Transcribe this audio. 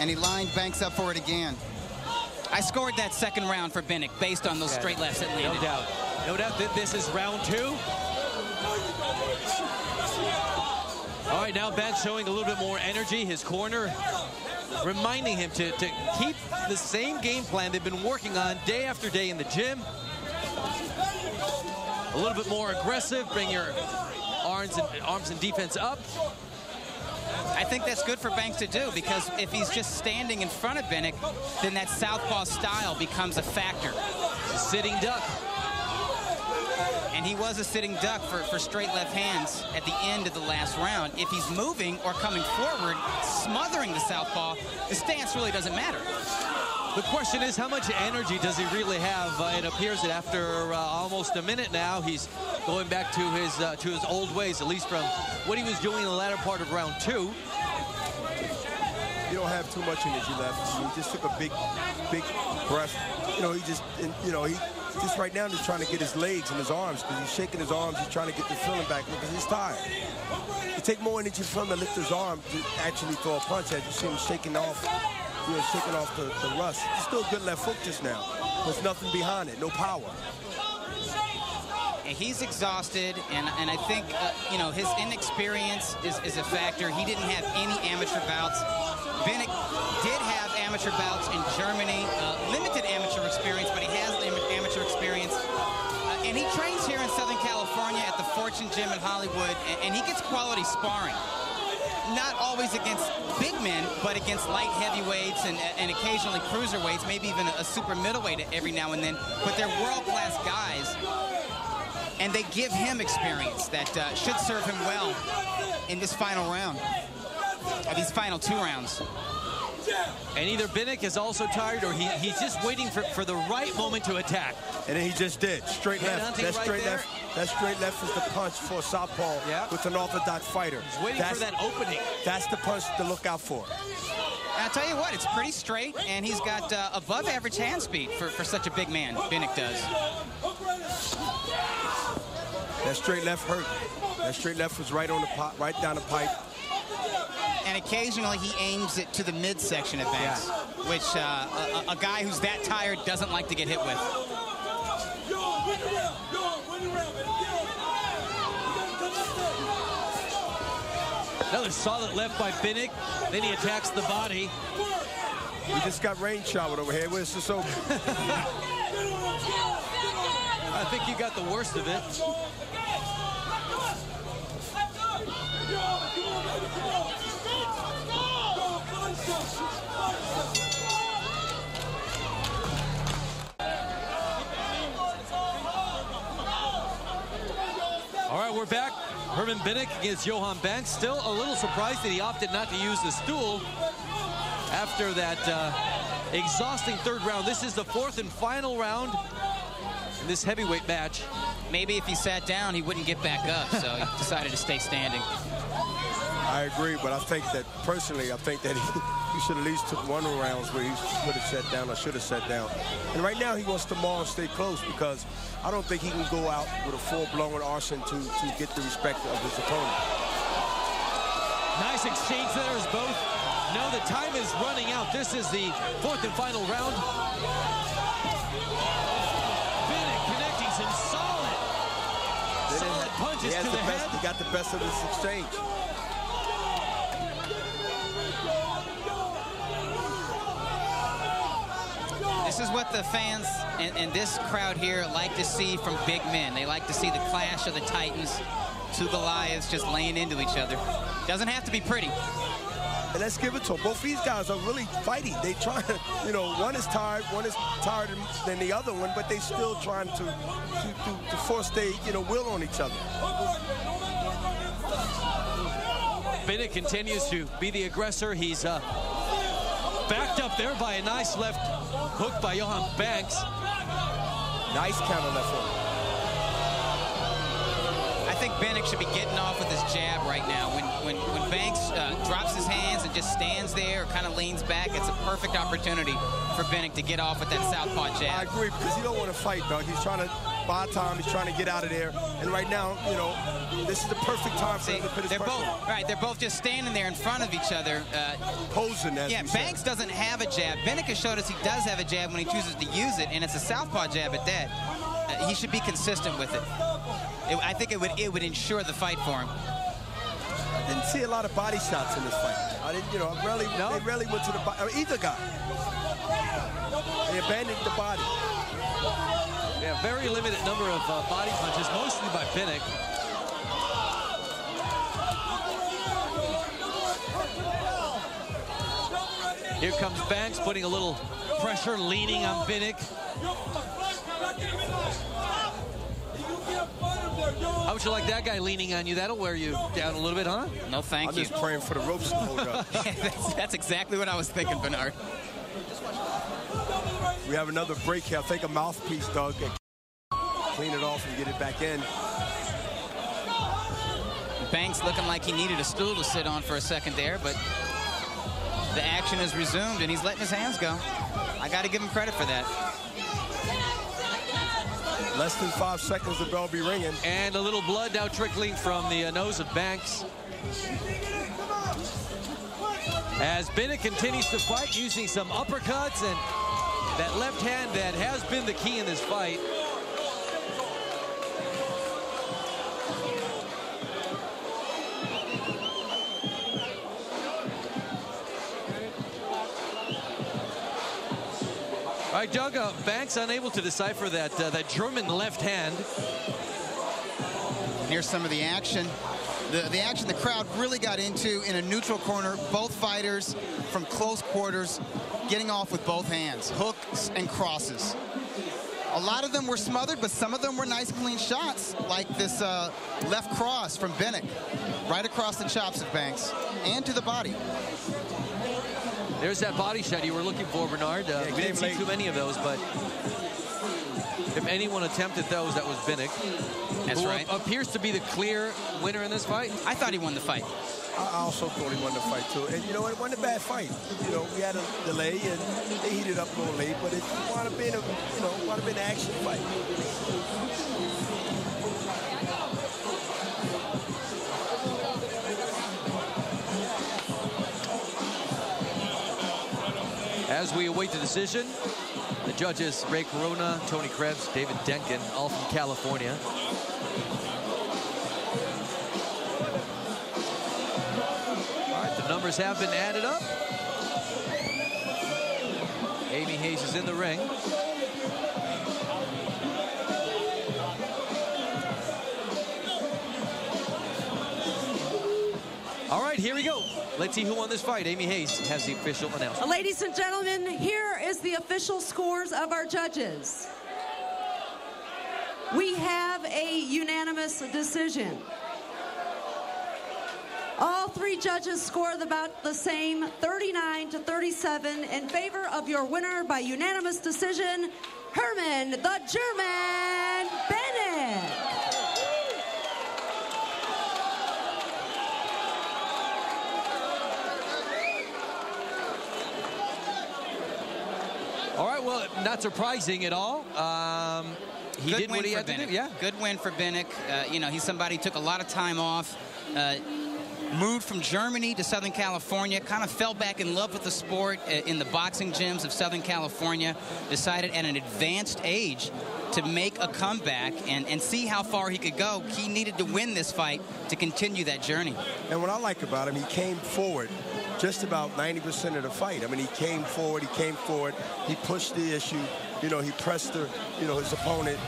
And he lined Banks up for it again. I scored that second round for Binek based on those straight lefts that landed. No doubt. No doubt that this is round 2. All right, now Banks showing a little bit more energy. His corner reminding him to keep the same game plan they've been working on day after day in the gym. A little bit more aggressive. Bring your arms and defense up. I think that's good for Banks to do, because if he's just standing in front of Binek, then that southpaw style becomes a factor. Sitting duck. And he was a sitting duck for straight left hands at the end of the last round. If he's moving or coming forward, smothering the southpaw, the stance really doesn't matter. The question is, how much energy does he really have? It appears that after almost a minute now, he's going back to his old ways, at least from what he was doing in the latter part of round 2. You don't have too much energy left. He just took a big breath. He just right now just trying to get his legs and his arms, because he's shaking his arms. He's trying to get the feeling back because he's tired. It take more energy for him to lift his arm to actually throw a punch. As you see him shaking off, shaking off the rust. It's still a good left hook just now. There's nothing behind it, no power. And he's exhausted, and I think his inexperience is a factor. He didn't have any amateur bouts. Binek did have amateur bouts in Germany, limited amateur experience, but he has amateur experience. And he trains here in Southern California at the Fortune Gym in Hollywood, and he gets quality sparring. Not always against big men, but against light heavyweights and occasionally cruiserweights, maybe even a super middleweight every now and then. But they're world-class guys, and they give him experience that should serve him well in this final round, these final 2 rounds. And either Binek is also tired, or he's just waiting for the right moment to attack. And then he just did. Straight left. That straight left. That straight left is the punch for a southpaw with an orthodox fighter. He's waiting for that opening. That's the punch to look out for. And I'll tell you what, it's pretty straight, and he's got above average hand speed for such a big man. Binek does. That straight left hurt. That straight left was right on the pot, right down the pipe. And occasionally he aims it to the midsection of Banks, which a guy who's that tired doesn't like to get hit with. Another solid left by Binek. Then he attacks the body. We just got rain showered over here. Where's this over? I think you got the worst of it. All right, we're back. Herman Binek against Yohan Banks. Still a little surprised that he opted not to use the stool after that exhausting 3rd round. This is the 4th and final round in this heavyweight match. Maybe if he sat down, he wouldn't get back up, so he decided to stay standing. I agree, but I think that personally, I think that he should at least took 1 rounds where he could have sat down or should have sat down. And right now he wants to maul and stay close, because I don't think he can go out with a full-blown arson to get the respect of his opponent. Nice exchange there as both know the time is running out. This is the 4th and final round. Binek connecting some solid punches to the head. He got the best of this exchange. This is what the fans and this crowd here like to see from big men. They like to see the clash of the Titans, 2 Goliaths just laying into each other. Doesn't have to be pretty. And let's give it to them. Both these guys are really fighting. They try to, one is tired tired than the other one, but they still trying to force their, will on each other. Binek continues to be the aggressor. He's backed up there by a nice left hook by Yohan Banks. Nice counter left hook. I think Binek should be getting off with his jab right now. When Banks drops his hands and just stands there or kind of leans back, it's a perfect opportunity for Binek to get off with that southpaw jab. I agree, because he don't want to fight, dog. He's trying to buy time. He's trying to get out of there. And right now, you know, this is the perfect time for him to put his pressure on. Right, they're both just standing there in front of each other. Posing, as yeah, Banks doesn't have a jab. Binek has showed us he does have a jab when he chooses to use it, and it's a southpaw jab at that. He should be consistent with it. I think it would ensure the fight for him. I didn't see a lot of body shots in this fight. I didn't, you know, they rarely went to the body. Either guy. They abandoned the body. Yeah, very limited number of body punches, mostly by Binek. Here comes Banks, putting a little pressure, leaning on Binek. How would you like that guy leaning on you? That'll wear you down a little bit, huh? No, thank you. I'm just praying for the ropes to hold up. That's exactly what I was thinking, Bernard. We have another break here. I think a mouthpiece, Doug. Clean it off and get it back in. Banks looking like he needed a stool to sit on for a second there, but the action is resumed, and he's letting his hands go. I got to give him credit for that. Less than 5 seconds, the bell will be ringing. And a little blood now trickling from the nose of Banks. As Binek continues to fight using some uppercuts and that left hand that has been the key in this fight. All right, Doug, Banks unable to decipher that German left hand. Here's some of the action. The action the crowd really got into in a neutral corner. Both fighters from close quarters getting off with both hands, hooks and crosses. A lot of them were smothered, but some of them were nice, clean shots, like this left cross from Binek, right across the chops of Banks and to the body. There's that body shot you were looking for, Bernard. We didn't see too many of those, but if anyone attempted those, that was Binek. That's right. Appears to be the clear winner in this fight. I thought he won the fight. I also thought he won the fight, too. And, you know, it wasn't a bad fight. You know, we had a delay, and they heated up a little late, but it wound up being a, you know, wound up being an action fight. As we await the decision, the judges, Ray Corona, Tony Krebs, David Denkin, all from California. All right, the numbers have been added up. Amy Hayes is in the ring. All right, here we go. Let's see who won this fight. Amy Hayes has the official announcement. Ladies and gentlemen, here is the official scores of our judges. We have a unanimous decision. All three judges scored about the same, 39-37, in favor of your winner by unanimous decision, Herman, the German Binek. All right, well, not surprising at all. He did what he had to do. Yeah. Good win for Binek. You know, he's somebody who took a lot of time off. Moved from Germany to Southern California, kind of fell back in love with the sport in the boxing gyms of Southern California, decided at an advanced age to make a comeback and see how far he could go. He needed to win this fight to continue that journey. And what I like about him, he came forward just about 90% of the fight. I mean, he came forward, he pushed the issue, you know, he pressed his opponent.